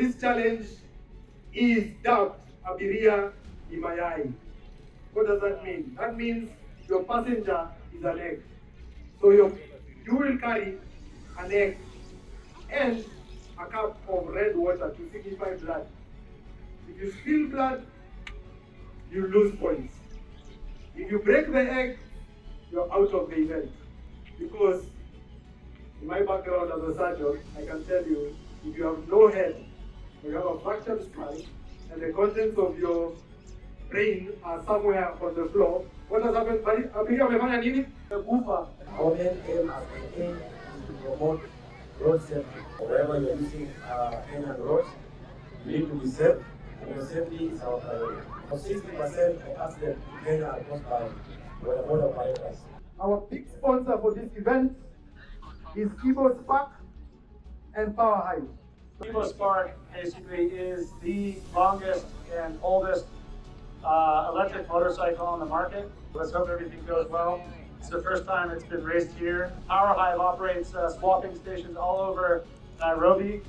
This challenge is dubbed Abiria Mayai. What does that mean? That means your passenger is an egg. So you will carry an egg and a cup of red water to signify blood. If you spill blood, you lose points. If you break the egg, you're out of the event. Because in my background as a surgeon, I can tell you, if you have no head, you have a fractured skull, and the contents of your brain are somewhere on the floor, what has happened? Abiria amefanya nini? Kufa. Our main aim as a team is to promote road safety. Wherever you're using Kenyan roads, you need to be safe, and your safety is our priority. 60% of accidents in Kenya are caused by Boda operators. Our big sponsor for this event is Spark and Powerhive. Spark basically is the longest and oldest electric motorcycle on the market. Let's hope everything goes well. It's the first time it's been raced here. Powerhive operates swapping stations all over Nairobi.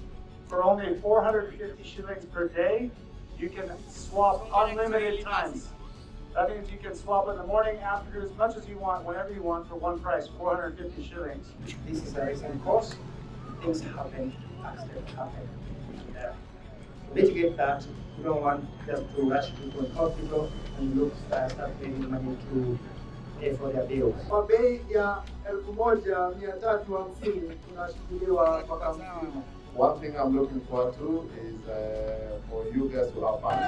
For only 450 shillings per day, you can swap unlimited times. That means you can swap in the morning, afternoon, as much as you want, whenever you want, for one price, 450 shillings. This is a racing course. Things happen, accidents happen. To mitigate that, you don't want just to rush people in hospital and start paying money to pay for their bills. Kwa bei ya 1,350 tunashikiliwa mpaka mzima. One thing I'm looking forward to is for you guys to have fun.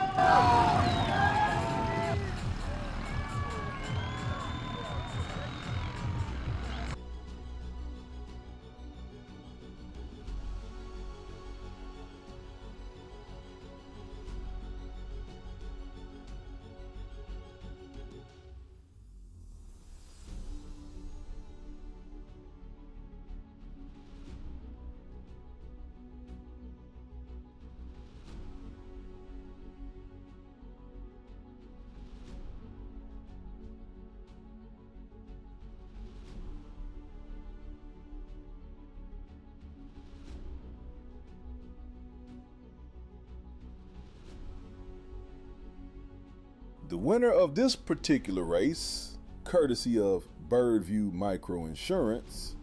The winner of this particular race, courtesy of Birdview Micro Insurance,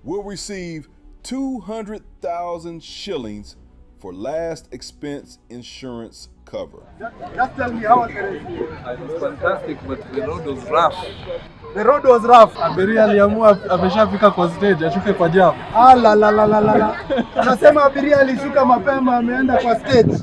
will receive 200,000 shillings for last expense insurance cover. Just tell me how was the race? It was fantastic, but the road was rough. The road was rough. Abiria aliamua ameshafika kwa stage ashuke kwa jam. Unasema Abiria alishuka mapema ameenda kwa stage.